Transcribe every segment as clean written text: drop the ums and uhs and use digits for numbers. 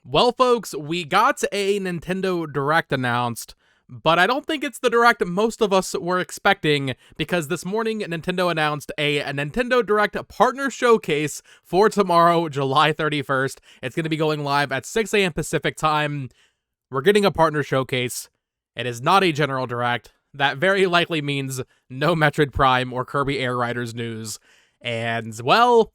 Well, folks, we got a Nintendo Direct announced, but I don't think it's the Direct most of us were expecting, because this morning Nintendo announced a Nintendo Direct partner showcase for tomorrow, July 31st. It's going to be going live at 6 a.m. Pacific time. We're getting a partner showcase. It is not a general Direct. That very likely means no Metroid Prime or Kirby Air Riders news. And, well,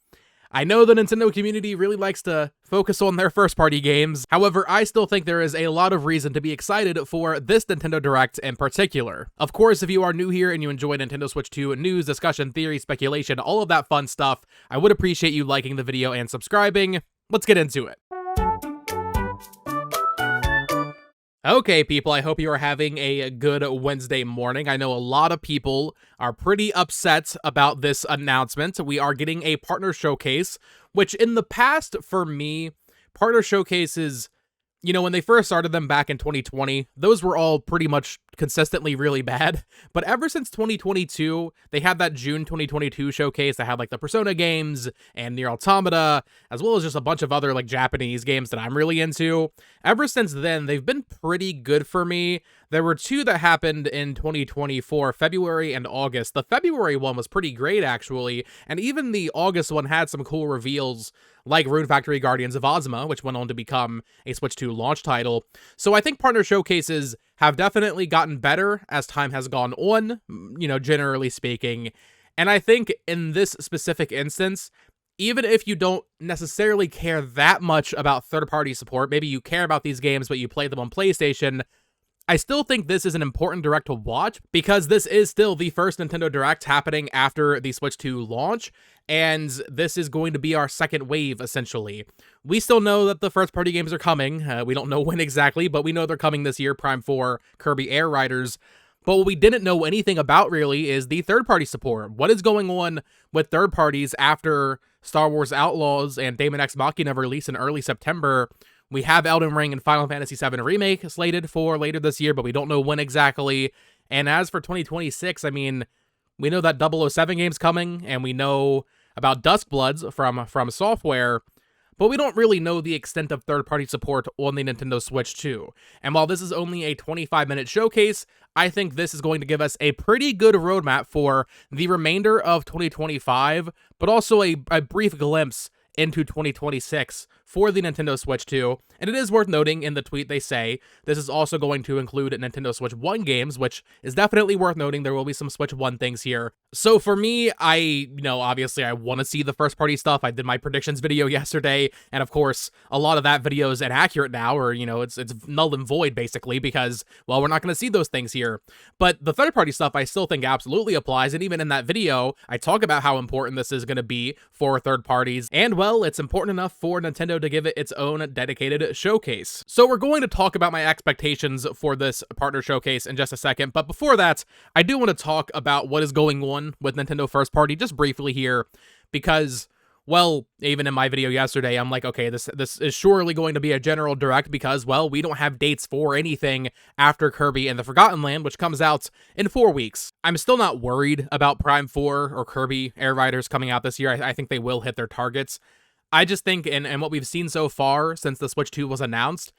I know the Nintendo community really likes to focus on their first-party games. However, I still think there is a lot of reason to be excited for this Nintendo Direct in particular. Of course, if you are new here and you enjoy Nintendo Switch 2 news, discussion, theory, speculation, all of that fun stuff, I would appreciate you liking the video and subscribing. Let's get into it. Okay, people, I hope you are having a good Wednesday morning. I know a lot of people are pretty upset about this announcement. We are getting a partner showcase, which in the past, for me, partner showcases, you know, when they first started them back in 2020, those were all pretty much consistently really bad. But ever since 2022, they had that June 2022 showcase that had like the Persona games and Nier Automata, as well as just a bunch of other like Japanese games that I'm really into. Ever since then, they've been pretty good for me. There were two that happened in 2024, February and August. The February one was pretty great, actually, and even the August one had some cool reveals, like Rune Factory Guardians of Ozma, which went on to become a Switch 2 launch title. So I think partner showcases have definitely gotten better as time has gone on, you know, generally speaking. And I think in this specific instance, even if you don't necessarily care that much about third-party support, maybe you care about these games but you play them on PlayStation, I still think this is an important Direct to watch, because this is still the first Nintendo Direct happening after the Switch 2 launch, and this is going to be our second wave, essentially. We still know that the first-party games are coming. We don't know when exactly, but we know they're coming this year, Prime 4, Kirby Air Riders. But what we didn't know anything about, really, is the third-party support. What is going on with third parties after Star Wars Outlaws and Daemon X Machina release in early September? We have Elden Ring and Final Fantasy VII Remake slated for later this year, but we don't know when exactly. And as for 2026, I mean, we know that 007 game's coming, and we know about Duskbloods from Software, but we don't really know the extent of third-party support on the Nintendo Switch 2. And while this is only a 25-minute showcase, I think this is going to give us a pretty good roadmap for the remainder of 2025, but also a brief glimpse into 2026 for the Nintendo Switch 2, and it is worth noting in the tweet they say this is also going to include Nintendo Switch 1 games, which is definitely worth noting. There will be some Switch 1 things here. So for me, obviously I want to see the first party stuff. I did my predictions video yesterday, and of course, a lot of that video is inaccurate now, or, you know, it's null and void, basically, because, well, we're not going to see those things here. But the third party stuff I still think absolutely applies, and even in that video, I talk about how important this is going to be for third parties, and, well, it's important enough for Nintendo to give it its own dedicated showcase. So we're going to talk about my expectations for this partner showcase in just a second, but before that, I do want to talk about what is going on with Nintendo first party just briefly here, because, well, even in my video yesterday, I'm like, okay, this is surely going to be a general Direct because, well, we don't have dates for anything after Kirby and the Forgotten Land, which comes out in 4 weeks. I'm still not worried about Prime 4 or Kirby Air Riders coming out this year. I think they will hit their targets. I just think, and what we've seen so far since the Switch 2 was announced,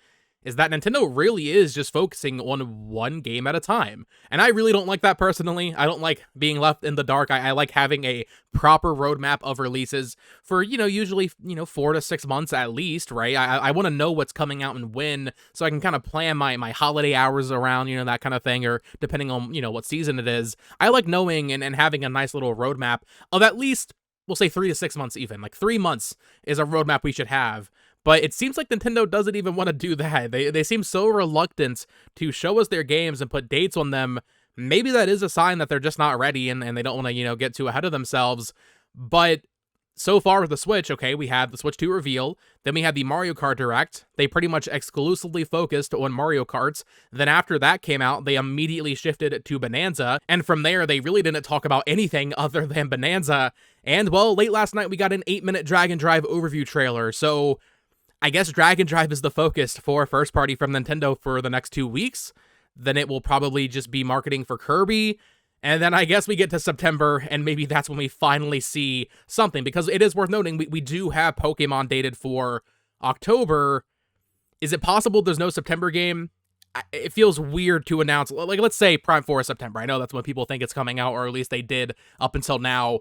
is that Nintendo really is just focusing on one game at a time. And I really don't like that personally. I don't like being left in the dark. I like having a proper roadmap of releases for, you know, usually, you know, 4 to 6 months at least, right? I want to know what's coming out and when, so I can kind of plan my holiday hours around, you know, that kind of thing, or depending on, you know, what season it is. I like knowing and having a nice little roadmap of at least, we'll say 3 to 6 months even. Like 3 months is a roadmap we should have. But it seems like Nintendo doesn't even want to do that. They seem so reluctant to show us their games and put dates on them. Maybe that is a sign that they're just not ready and they don't want to, you know, get too ahead of themselves. But so far with the Switch, okay, we had the Switch 2 reveal, then we had the Mario Kart Direct. They pretty much exclusively focused on Mario Karts. Then after that came out, they immediately shifted to Bonanza, and from there, they really didn't talk about anything other than Bonanza. And, well, late last night, we got an 8-minute Dragon Drive overview trailer, so I guess Dragon Drive is the focus for first party from Nintendo for the next 2 weeks. Then it will probably just be marketing for Kirby. And then I guess we get to September, and maybe that's when we finally see something. Because it is worth noting, we do have Pokemon dated for October. Is it possible there's no September game? It feels weird to announce, like, let's say Prime 4 is September. I know that's when people think it's coming out, or at least they did up until now.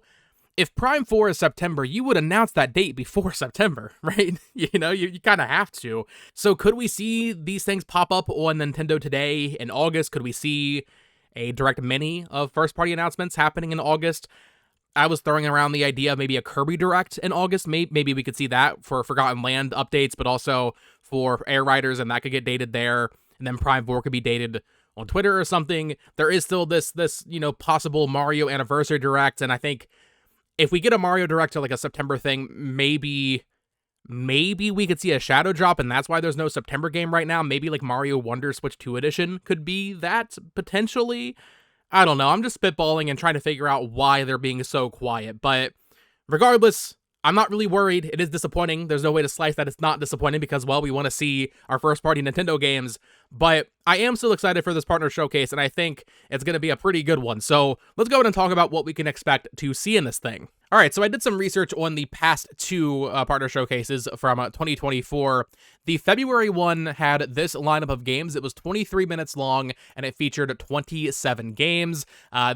If Prime 4 is September, you would announce that date before September, right? You kind of have to. So could we see these things pop up on Nintendo Today in August? Could we see a direct mini of first-party announcements happening in August? I was throwing around the idea of maybe a Kirby Direct in August. Maybe we could see that for Forgotten Land updates, but also for Air Riders, and that could get dated there. And then Prime 4 could be dated on Twitter or something. There is still this possible Mario Anniversary Direct, and I think if we get a Mario Direct to like a September thing, maybe we could see a shadow drop, and that's why there's no September game right now. Maybe like Mario Wonder Switch 2 Edition could be that, potentially. I don't know. I'm just spitballing and trying to figure out why they're being so quiet. But regardless, I'm not really worried. It is disappointing. There's no way to slice that it's not disappointing because, well, we want to see our first-party Nintendo games. But I am still excited for this partner showcase, and I think it's going to be a pretty good one. So let's go ahead and talk about what we can expect to see in this thing. All right, so I did some research on the past two partner showcases from 2024. The February one had this lineup of games. It was 23 minutes long, and it featured 27 games.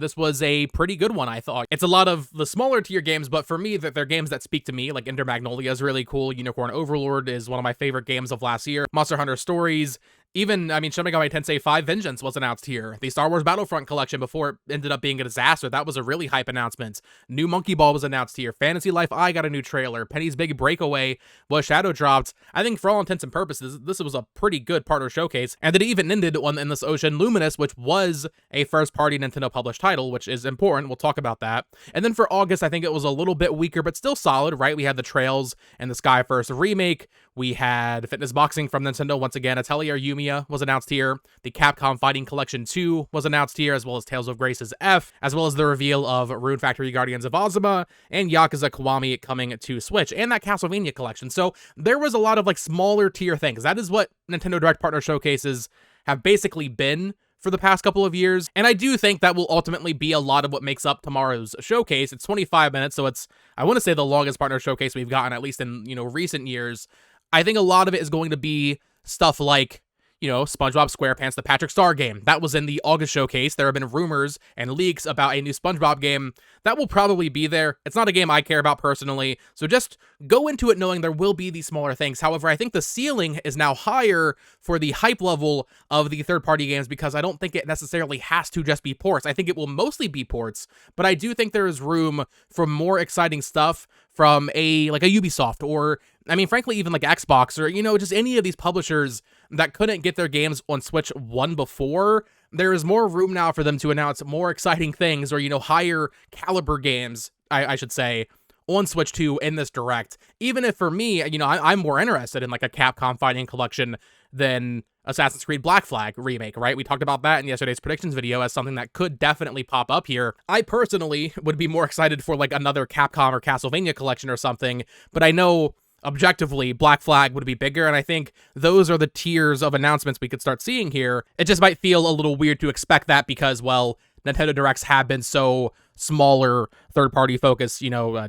This was a pretty good one, I thought. It's a lot of the smaller tier games, but for me, they're games that speak to me. Like Ender Magnolia is really cool. Unicorn Overlord is one of my favorite games of last year. Monster Hunter Stories. Even, Shin Megami Tensei 5 Vengeance was announced here. The Star Wars Battlefront collection, before it ended up being a disaster, that was a really hype announcement. New Monkey Ball was announced here. Fantasy Life I got a new trailer. Penny's Big Breakaway was shadow dropped. I think for all intents and purposes, this was a pretty good partner showcase, and it even ended on Endless Ocean Luminous, which was a first-party Nintendo published title, which is important. We'll talk about that. And then for August, I think it was a little bit weaker, but still solid, right? We had the Trails and the Sky First remake. We had Fitness Boxing from Nintendo once again. Atelier Yumiya was announced here. The Capcom Fighting Collection 2 was announced here, as well as Tales of Grace's F, as well as the reveal of Rune Factory Guardians of Ozuma and Yakuza Kiwami coming to Switch, and that Castlevania collection. So there was a lot of like smaller tier things. That is what Nintendo Direct Partner Showcases have basically been for the past couple of years, and I do think that will ultimately be a lot of what makes up tomorrow's showcase. It's 25 minutes, so it's, I want to say, the longest partner showcase we've gotten, at least in, recent years. I think a lot of it is going to be stuff like, SpongeBob SquarePants, the Patrick Star game. That was in the August showcase. There have been rumors and leaks about a new SpongeBob game. That will probably be there. It's not a game I care about personally, so just go into it knowing there will be these smaller things. However, I think the ceiling is now higher for the hype level of the third-party games because I don't think it necessarily has to just be ports. I think it will mostly be ports, but I do think there is room for more exciting stuff from a Ubisoft or, frankly, even like Xbox or, just any of these publishers that couldn't get their games on Switch 1 before. There is more room now for them to announce more exciting things or, higher caliber games, I should say, on Switch 2 in this Direct. Even if for me, I'm more interested in like a Capcom Fighting Collection than Assassin's Creed Black Flag remake, right? We talked about that in yesterday's predictions video as something that could definitely pop up here. I personally would be more excited for like another Capcom or Castlevania collection or something, but I know objectively Black Flag would be bigger, and I think those are the tiers of announcements we could start seeing here. It just might feel a little weird to expect that because, well, Nintendo Directs have been so smaller, third-party focus,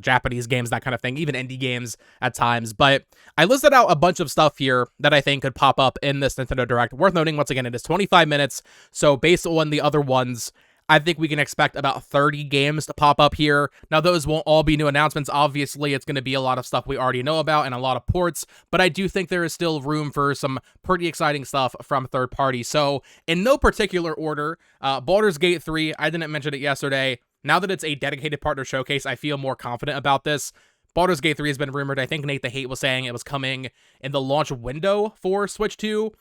Japanese games, that kind of thing, even indie games at times. But I listed out a bunch of stuff here that I think could pop up in this Nintendo Direct. Worth noting, once again, it is 25 minutes, so based on the other ones, I think we can expect about 30 games to pop up here. Now, those won't all be new announcements. Obviously, it's going to be a lot of stuff we already know about and a lot of ports, but I do think there is still room for some pretty exciting stuff from third parties. So, in no particular order, Baldur's Gate 3, I didn't mention it yesterday. Now that it's a dedicated partner showcase, I feel more confident about this. Baldur's Gate 3 has been rumored. I think Nate the Hate was saying it was coming in the launch window for Switch 2.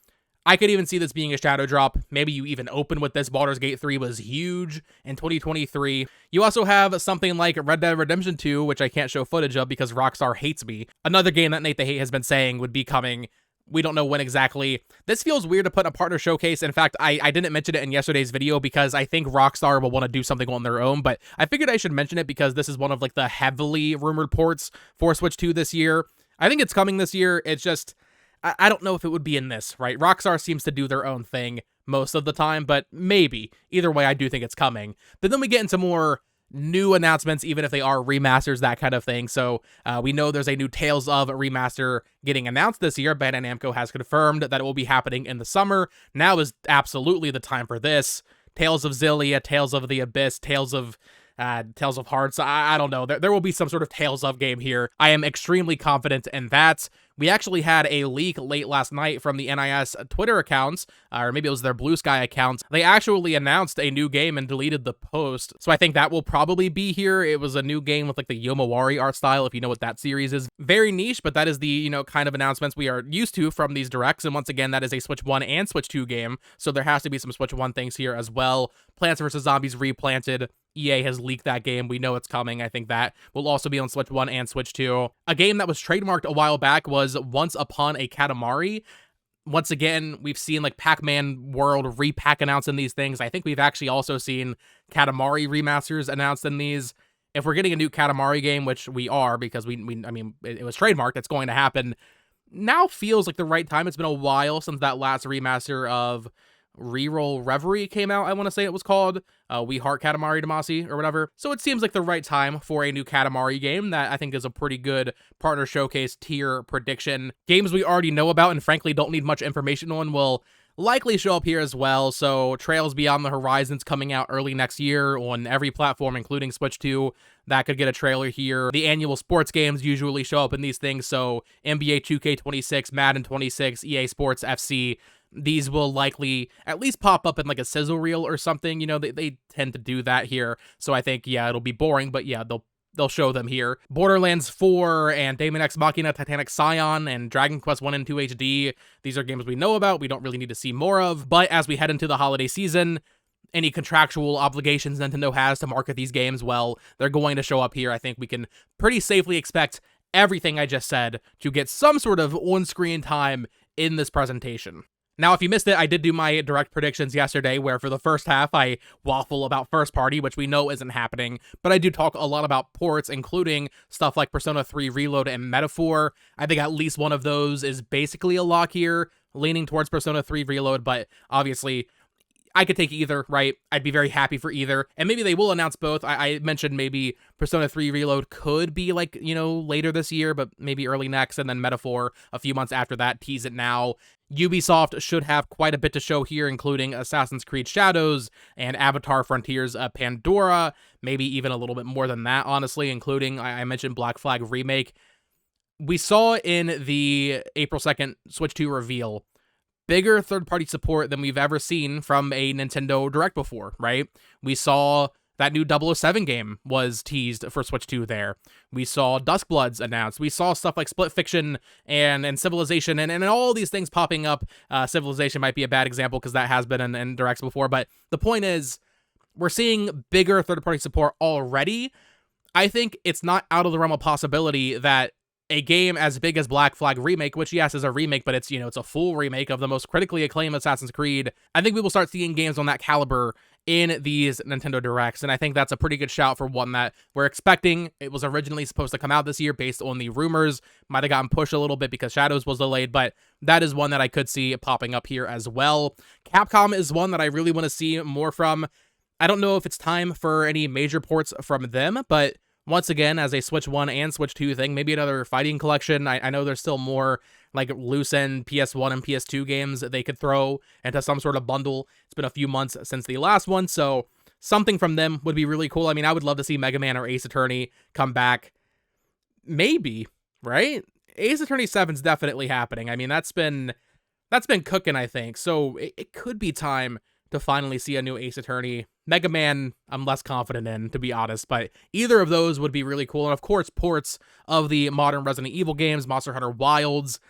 I could even see this being a shadow drop. Maybe you even open with this. Baldur's Gate 3 was huge in 2023. You also have something like Red Dead Redemption 2, which I can't show footage of because Rockstar hates me. Another game that Nate the Hate has been saying would be coming. We don't know when exactly. This feels weird to put in a partner showcase. In fact, I didn't mention it in yesterday's video because I think Rockstar will want to do something on their own, but I figured I should mention it because this is one of like the heavily rumored ports for Switch 2 this year. I think it's coming this year. It's just, I don't know if it would be in this, right? Rockstar seems to do their own thing most of the time, but maybe. Either way, I do think it's coming. But then we get into more new announcements, even if they are remasters, that kind of thing. So we know there's a new Tales of remaster getting announced this year. Bandai Namco has confirmed that it will be happening in the summer. Now is absolutely the time for this. Tales of Zillia, Tales of the Abyss, Tales of Hearts. I don't know. There will be some sort of Tales of game here. I am extremely confident in that. We actually had a leak late last night from the NIS Twitter accounts, or maybe it was their Blue Sky accounts. They actually announced a new game and deleted the post, so I think that will probably be here. It was a new game with like the Yomawari art style, if you know what that series is. Very niche, but that is the, kind of announcements we are used to from these directs, and once again, that is a Switch 1 and Switch 2 game, so there has to be some Switch 1 things here as well. Plants vs. Zombies Replanted. EA has leaked that game. We know it's coming. I think that will also be on Switch 1 and Switch 2. A game that was trademarked a while back was Once Upon a Katamari. Once again, we've seen like Pac-Man World repack announced in these things. I think we've actually also seen Katamari remasters announced in these. If we're getting a new Katamari game, which we are, because I mean, it was trademarked, it's going to happen. Now feels like the right time. It's been a while since that last remaster of Reroll Reverie came out, I want to say it was called. We Heart Katamari Damacy or whatever. So it seems like the right time for a new Katamari game that I think is a pretty good partner showcase tier prediction. Games we already know about and frankly don't need much information on will likely show up here as well. So Trails Beyond the Horizons coming out early next year on every platform, including Switch 2. That could get a trailer here. The annual sports games usually show up in these things. So NBA 2K26, Madden 26, EA Sports FC. These will likely at least pop up in like a sizzle reel or something. They tend to do that here. So I think, yeah, it'll be boring, but yeah, they'll show them here. Borderlands 4 and Daemon X Machina, Titanic Scion, and Dragon Quest 1 and 2 HD. These are games we know about. We don't really need to see more of. But as we head into the holiday season, any contractual obligations Nintendo has to market these games, well, they're going to show up here. I think we can pretty safely expect everything I just said to get some sort of on-screen time in this presentation. Now, if you missed it, I did do my direct predictions yesterday, where for the first half, I waffle about first party, which we know isn't happening, but I do talk a lot about ports, including stuff like Persona 3 Reload and Metaphor. I think at least one of those is basically a lock here, leaning towards Persona 3 Reload, but obviously I could take either, right? I'd be very happy for either. And maybe they will announce both. I mentioned maybe Persona 3 Reload could be like, later this year, but maybe early next, and then Metaphor a few months after that. Tease it now. Ubisoft should have quite a bit to show here, including Assassin's Creed Shadows and Avatar Frontiers of Pandora. Maybe even a little bit more than that, honestly, including, I mentioned Black Flag Remake. We saw in the April 2nd Switch 2 reveal bigger third-party support than we've ever seen from a Nintendo Direct before, right? We saw that new 007 game was teased for Switch 2 there. We saw Duskbloods announced. We saw stuff like Split Fiction and Civilization and all these things popping up. Civilization might be a bad example because that has been in Directs before, but the point is, we're seeing bigger third-party support already. I think it's not out of the realm of possibility that a game as big as Black Flag Remake, which yes is a remake, but it's it's a full remake of the most critically acclaimed Assassin's Creed. I think we will start seeing games on that caliber in these Nintendo Directs, and I think that's a pretty good shout for one that we're expecting. It was originally supposed to come out this year based on the rumors. Might have gotten pushed a little bit because Shadows was delayed, but that is one that I could see popping up here as well. Capcom is one that I really want to see more from. I don't know if it's time for any major ports from them, but once again, as a Switch 1 and Switch 2 thing, maybe another fighting collection. I know there's still more like loose-end PS1 and PS2 games that they could throw into some sort of bundle. It's been a few months since the last one, so something from them would be really cool. I mean, I would love to see Mega Man or Ace Attorney come back. Maybe, right? Ace Attorney 7's definitely happening. I mean, that's been cooking, I think. So it could be time to finally see a new Ace Attorney. Mega Man, I'm less confident in, to be honest, but either of those would be really cool. And of course, ports of the modern Resident Evil games, Monster Hunter Wilds.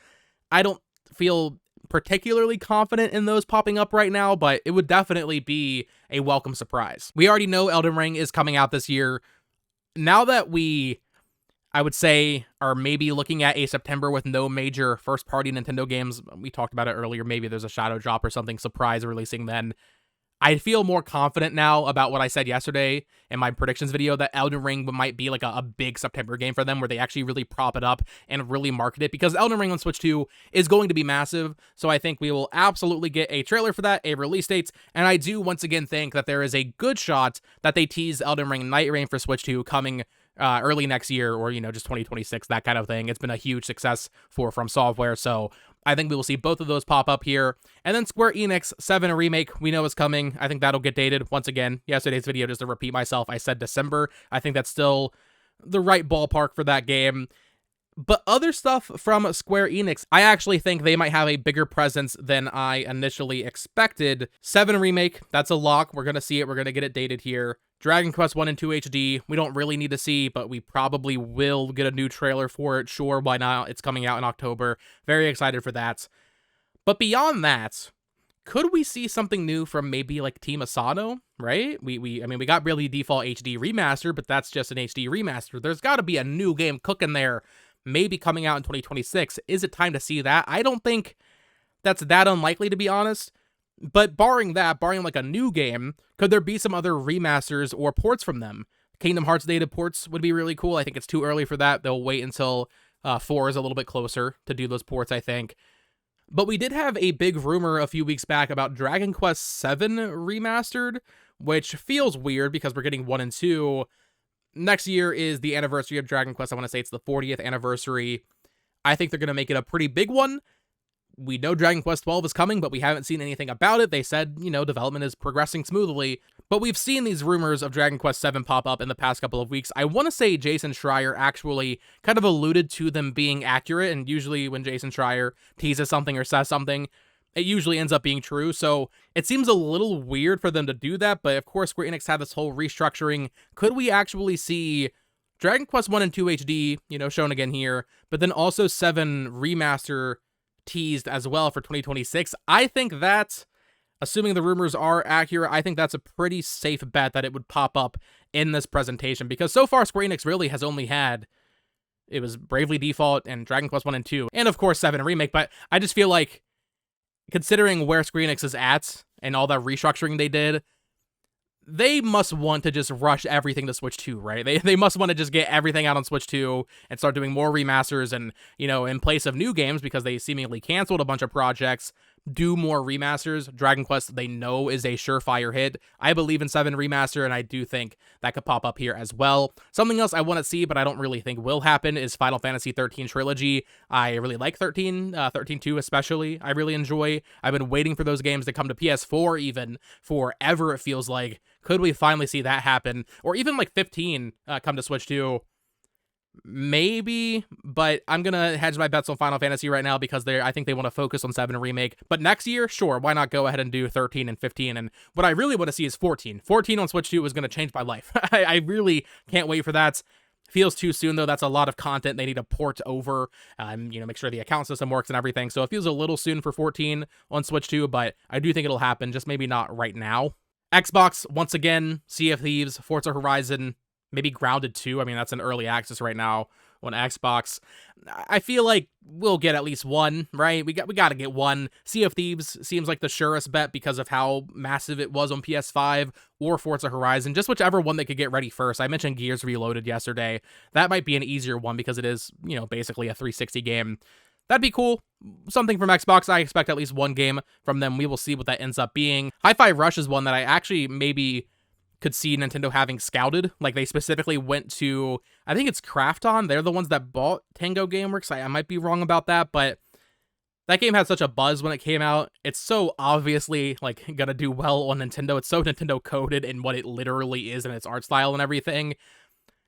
I don't feel particularly confident in those popping up right now, but it would definitely be a welcome surprise. We already know Elden Ring is coming out this year. Now that I would say, are maybe looking at a September with no major first-party Nintendo games, we talked about it earlier, maybe there's a Shadow Drop or something surprise releasing then. I feel more confident now about what I said yesterday in my predictions video that Elden Ring might be like a big September game for them where they actually really prop it up and really market it, because Elden Ring on Switch 2 is going to be massive. So I think we will absolutely get a trailer for that, a release date, and I do once again think that there is a good shot that they tease Elden Ring Night Rain for Switch 2 coming early next year, or, you know, just 2026, that kind of thing. It's been a huge success for From Software, so I think we will see both of those pop up here. And then Square Enix 7 Remake, we know is coming. I think that'll get dated. Once again, yesterday's video, just to repeat myself, I said December. I think that's still the right ballpark for that game. But other stuff from Square Enix, I actually think they might have a bigger presence than I initially expected. 7 Remake, that's a lock. We're going to see it. We're going to get it dated here. Dragon Quest 1 and 2 HD, we don't really need to see, but we probably will get a new trailer for it. Sure, why not? It's coming out in October. Very excited for that. But beyond that, could we see something new from maybe like Team Asano, right? I mean, we got Bravely Default HD Remaster, but that's just an HD remaster. There's got to be a new game cooking there, maybe coming out in 2026. Is it time to see that? I don't think that's that unlikely, to be honest. But barring that, barring like a new game, could there be some other remasters or ports from them? Kingdom Hearts native ports would be really cool. I think it's too early for that. They'll wait until 4 is a little bit closer to do those ports, I think. But we did have a big rumor a few weeks back about Dragon Quest VII Remastered, which feels weird because we're getting 1 and 2. Next year is the anniversary of Dragon Quest. I want to say it's the 40th anniversary. I think they're going to make it a pretty big one. We know Dragon Quest 12 is coming, but we haven't seen anything about it. They said, you know, development is progressing smoothly, but we've seen these rumors of Dragon Quest 7 pop up in the past couple of weeks. I want to say Jason Schreier actually kind of alluded to them being accurate, and usually when Jason Schreier teases something or says something, it usually ends up being true, so it seems a little weird for them to do that, but of course Square Enix had this whole restructuring. Could we actually see Dragon Quest 1 and 2 HD, you know, shown again here, but then also 7 Remaster teased as well for 2026. I think that, assuming the rumors are accurate, I think that's a pretty safe bet that it would pop up in this presentation, because so far Square Enix really has only had, it was Bravely Default and Dragon Quest 1 and 2, and of course 7 Remake, but I just feel like, considering where Square Enix is at and all that restructuring they did, they must want to just rush everything to Switch 2, right? They must want to just get everything out on Switch 2 and start doing more remasters and, you know, in place of new games, because they seemingly canceled a bunch of projects, do more remasters. Dragon Quest, they know, is a surefire hit. I believe in 7 Remaster, and I do think that could pop up here as well. Something else I want to see, but I don't really think will happen, is Final Fantasy 13 Trilogy. I really like 13, 13-2 especially, I really enjoy. I've been waiting for those games to come to PS4 even forever, it feels like. Could we finally see that happen? Or even like 15 come to Switch 2? Maybe, but I'm gonna hedge my bets on Final Fantasy right now because I think they want to focus on 7 Remake. But next year, sure, why not go ahead and do 13 and 15? And what I really want to see is 14. 14 on Switch 2 is going to change my life. I really can't wait for that. Feels too soon, though. That's a lot of content they need to port over, you know, make sure the account system works and everything. So it feels a little soon for 14 on Switch 2, but I do think it'll happen, just maybe not right now. Xbox, once again, Sea of Thieves, Forza Horizon, maybe Grounded 2. I mean, that's in early access right now on Xbox. I feel like we'll get at least one, right? We got to get one. Sea of Thieves seems like the surest bet because of how massive it was on PS5, or Forza Horizon, just whichever one they could get ready first. I mentioned Gears Reloaded yesterday. That might be an easier one because it is, you know, basically a 360 game. That'd be cool. Something from Xbox. I expect at least one game from them. We will see what that ends up being. Hi-Fi Rush is one that I actually maybe could see Nintendo having scouted. Like, they specifically went to, I think it's Krafton. They're the ones that bought Tango Gameworks. I might be wrong about that, but that game had such a buzz when it came out. It's so obviously, like, gonna do well on Nintendo. It's so Nintendo coded in what it literally is in its art style and everything.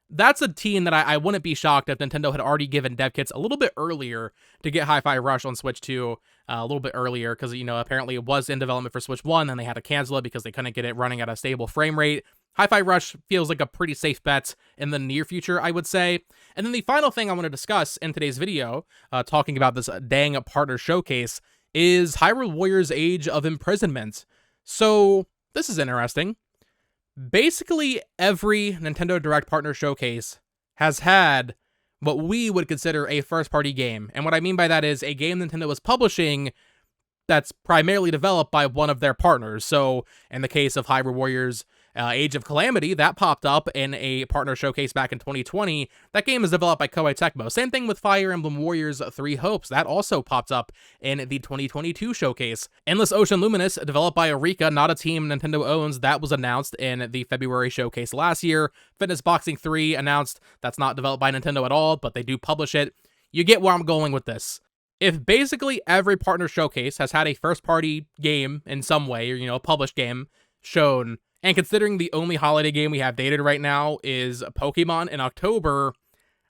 That's a team that I wouldn't be shocked if Nintendo had already given dev kits a little bit earlier to get Hi-Fi Rush on Switch 2, a little bit earlier, because, you know, apparently it was in development for Switch 1, and they had to cancel it because they couldn't get it running at a stable frame rate. Hi-Fi Rush feels like a pretty safe bet in the near future, I would say. And then the final thing I want to discuss in today's video, talking about this dang partner showcase, is Hyrule Warriors Age of Imprisonment. So, this is interesting. Basically, every Nintendo Direct Partner Showcase has had what we would consider a first-party game. And what I mean by that is a game Nintendo was publishing that's primarily developed by one of their partners. So in the case of Hyrule Warriors Age of Calamity, that popped up in a partner showcase back in 2020. That game is developed by Koei Tecmo. Same thing with Fire Emblem Warriors 3 Hopes. That also popped up in the 2022 showcase. Endless Ocean Luminous, developed by Eureka, not a team Nintendo owns. That was announced in the February showcase last year. Fitness Boxing 3 announced. That's not developed by Nintendo at all, but they do publish it. You get where I'm going with this. If basically every partner showcase has had a first-party game in some way, or, a published game shown, and considering the only holiday game we have dated right now is Pokemon in October,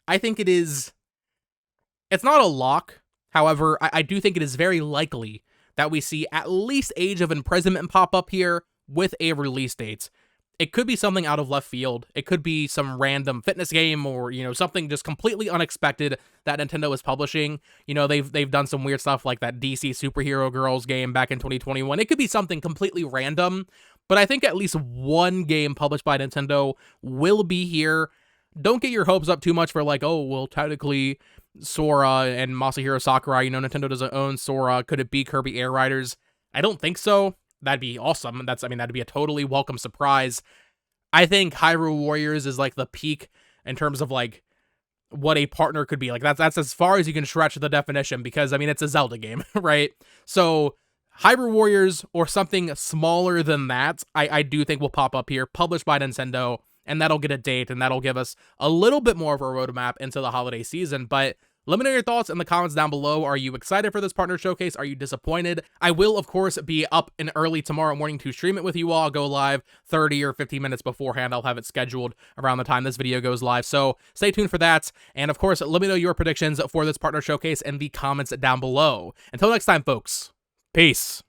I think it's not a lock. However, I do think it is very likely that we see at least Age of Imprisonment pop up here with a release date. It could be something out of left field. It could be some random fitness game or, something just completely unexpected that Nintendo is publishing. They've done some weird stuff like that DC Superhero Girls game back in 2021. It could be something completely random, but I think at least one game published by Nintendo will be here. Don't get your hopes up too much for technically Sora and Masahiro Sakurai, Nintendo doesn't own Sora. Could it be Kirby Air Riders? I don't think so. That'd be awesome. That'd be a totally welcome surprise. I think Hyrule Warriors is the peak in terms of what a partner could be. That's as far as you can stretch the definition because it's a Zelda game, right? So Hyrule Warriors or something smaller than that, I do think will pop up here, published by Nintendo, and that'll get a date and that'll give us a little bit more of a roadmap into the holiday season. But let me know your thoughts in the comments down below. Are you excited for this partner showcase? Are you disappointed? I will, of course, be up and early tomorrow morning to stream it with you all. I'll go live 30 or 15 minutes beforehand. I'll have it scheduled around the time this video goes live. So stay tuned for that. And of course, let me know your predictions for this partner showcase in the comments down below. Until next time, folks. Peace.